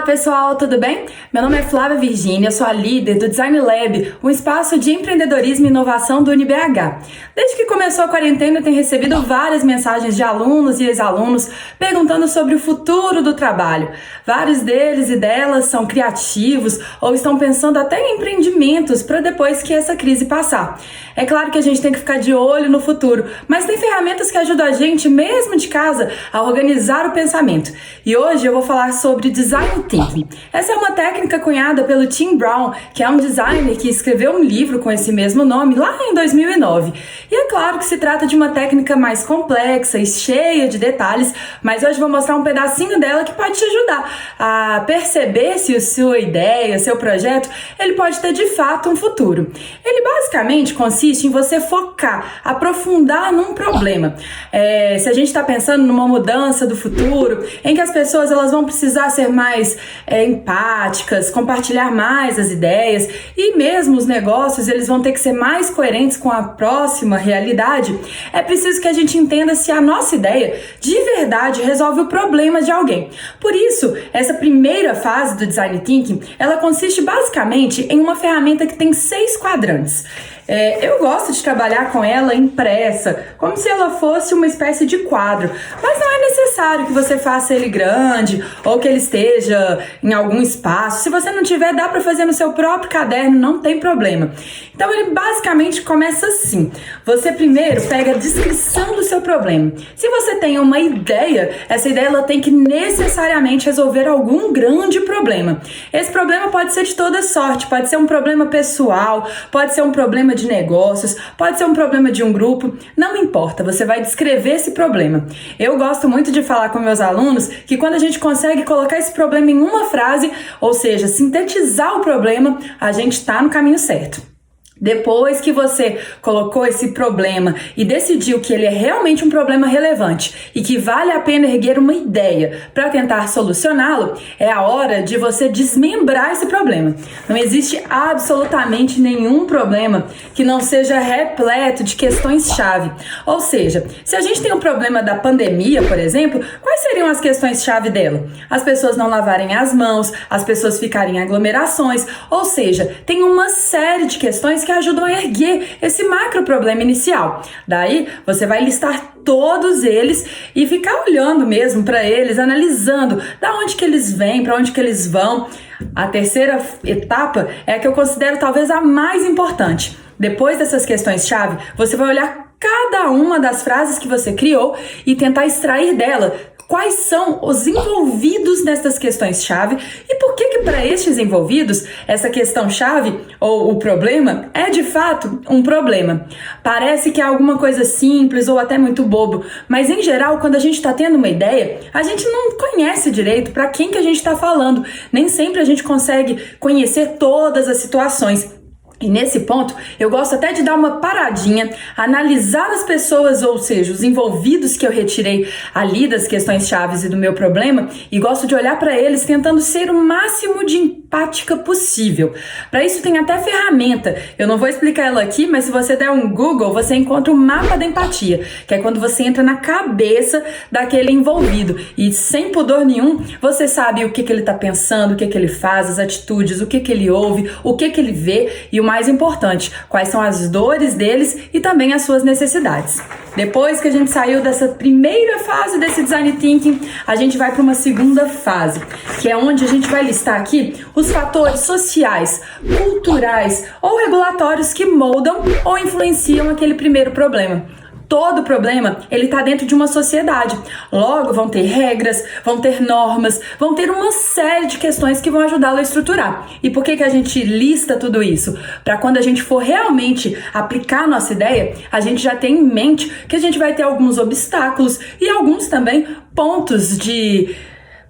pessoal, tudo bem? Meu nome é Flávia Virgínia, sou a líder do Design Lab, um espaço de empreendedorismo e inovação do UniBH. Desde que começou a quarentena, eu tenho recebido várias mensagens de alunos e ex-alunos perguntando sobre o futuro do trabalho. Vários deles e delas são criativos ou estão pensando até em empreendimentos para depois que essa crise passar. É claro que a gente tem que ficar de olho no futuro, mas tem ferramentas que ajudam a gente, mesmo de casa, a organizar o pensamento. E hoje eu vou falar sobre Design Thinking. Essa é uma técnica cunhada pelo Tim Brown, que é um designer que escreveu um livro com esse mesmo nome lá em 2009. E é claro que se trata de uma técnica mais complexa e cheia de detalhes, mas hoje vou mostrar um pedacinho dela que pode te ajudar a perceber se a sua ideia, seu projeto, ele pode ter de fato um futuro. Ele basicamente consiste em você focar, aprofundar num problema. Se a gente está pensando numa mudança do futuro, em que as pessoas elas vão precisar ser mais empáticas, compartilhar mais as ideias e mesmo os negócios eles vão ter que ser mais coerentes com a próxima realidade, é preciso que a gente entenda se a nossa ideia de verdade resolve o problema de alguém. Por isso, essa primeira fase do Design Thinking, ela consiste basicamente em uma ferramenta que tem 6 quadrantes. Eu gosto de trabalhar com ela impressa, como se ela fosse uma espécie de quadro, mas não é necessário que você faça ele grande ou que ele esteja em algum espaço. Se você não tiver, dá para fazer no seu próprio caderno, não tem problema. Então ele basicamente começa assim: você primeiro pega a descrição do seu problema. Se você tem uma ideia, essa ideia ela tem que necessariamente resolver algum grande problema. Esse problema pode ser de toda sorte, pode ser um problema pessoal, pode ser um problema de negócios, pode ser um problema de um grupo, não importa, você vai descrever esse problema. Eu gosto muito de falar com meus alunos que quando a gente consegue colocar esse problema em uma frase, ou seja, sintetizar o problema, a gente está no caminho certo. Depois que você colocou esse problema e decidiu que ele é realmente um problema relevante e que vale a pena erguer uma ideia para tentar solucioná-lo, é a hora de você desmembrar esse problema. Não existe absolutamente nenhum problema que não seja repleto de questões-chave. Ou seja, se a gente tem um problema da pandemia, por exemplo, quais seriam as questões-chave dela? As pessoas não lavarem as mãos, as pessoas ficarem em aglomerações, ou seja, tem uma série de questões que ajudam a erguer esse macro problema inicial. Daí, você vai listar todos eles e ficar olhando mesmo para eles, analisando da onde que eles vêm, para onde que eles vão. A terceira etapa é a que eu considero talvez a mais importante. Depois dessas questões-chave, você vai olhar cada uma das frases que você criou e tentar extrair dela quais são os envolvidos nessas questões-chave e por que para estes envolvidos essa questão-chave ou o problema é de fato um problema. Parece que é alguma coisa simples ou até muito bobo, mas em geral quando a gente está tendo uma ideia, a gente não conhece direito para quem que a gente está falando. Nem sempre a gente consegue conhecer todas as situações. E nesse ponto, eu gosto até de dar uma paradinha, analisar as pessoas, ou seja, os envolvidos que eu retirei ali das questões chaves e do meu problema, e gosto de olhar para eles tentando ser o máximo de empática possível. Para isso tem até ferramenta, eu não vou explicar ela aqui, mas se você der um Google, você encontra o mapa da empatia, que é quando você entra na cabeça daquele envolvido, e sem pudor nenhum, você sabe o que ele está pensando, o que ele faz, as atitudes, o que ele ouve, o que ele vê, e o mais importante, quais são as dores deles e também as suas necessidades. Depois que a gente saiu dessa primeira fase desse Design Thinking, a gente vai para uma segunda fase, que é onde a gente vai listar aqui os fatores sociais, culturais ou regulatórios que moldam ou influenciam aquele primeiro problema. Todo problema, ele está dentro de uma sociedade. Logo, vão ter regras, vão ter normas, vão ter uma série de questões que vão ajudá-lo a estruturar. E por que a gente lista tudo isso? Para quando a gente for realmente aplicar a nossa ideia, a gente já tem em mente que a gente vai ter alguns obstáculos e alguns também pontos de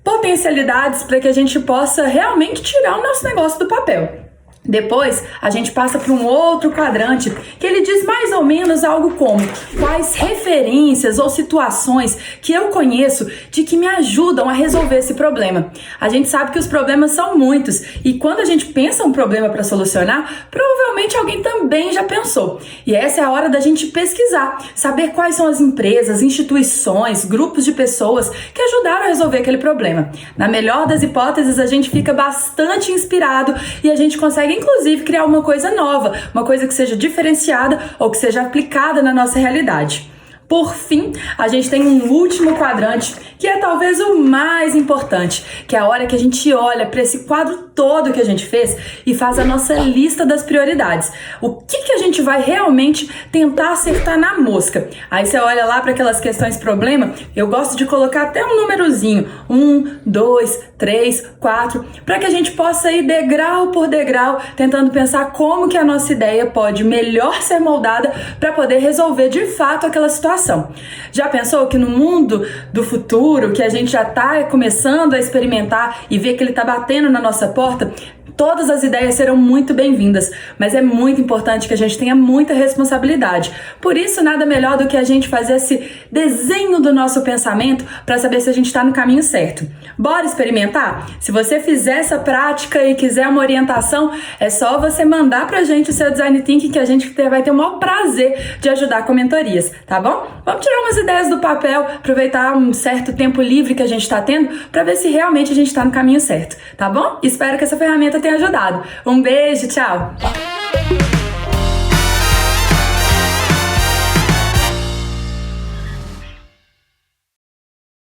potencialidades para que a gente possa realmente tirar o nosso negócio do papel. Depois, a gente passa para um outro quadrante, que ele diz mais ou menos algo como quais referências ou situações que eu conheço de que me ajudam a resolver esse problema. A gente sabe que os problemas são muitos e quando a gente pensa um problema para solucionar, provavelmente alguém também já pensou. E essa é a hora da gente pesquisar, saber quais são as empresas, instituições, grupos de pessoas que ajudaram a resolver aquele problema. Na melhor das hipóteses, a gente fica bastante inspirado e a gente consegue inclusive criar uma coisa nova, uma coisa que seja diferenciada ou que seja aplicada na nossa realidade. Por fim, a gente tem um último quadrante, que é talvez o mais importante, que é a hora que a gente olha para esse quadro todo que a gente fez e faz a nossa lista das prioridades. O que a gente vai realmente tentar acertar na mosca? Aí você olha lá para aquelas questões problema, eu gosto de colocar até um númerozinho, 1, 2, 3, 4, para que a gente possa ir degrau por degrau, tentando pensar como que a nossa ideia pode melhor ser moldada para poder resolver de fato aquela situação. Já pensou que no mundo do futuro, que a gente já está começando a experimentar e ver que ele está batendo na nossa porta, todas as ideias serão muito bem-vindas, mas é muito importante que a gente tenha muita responsabilidade. Por isso, nada melhor do que a gente fazer esse desenho do nosso pensamento para saber se a gente está no caminho certo. Bora experimentar? Se você fizer essa prática e quiser uma orientação, é só você mandar pra gente o seu Design Thinking que a gente vai ter o maior prazer de ajudar com mentorias, tá bom? Vamos tirar umas ideias do papel, aproveitar um certo tempo livre que a gente está tendo para ver se realmente a gente está no caminho certo, tá bom? Espero que essa ferramenta tenha ajudado. Um beijo, tchau!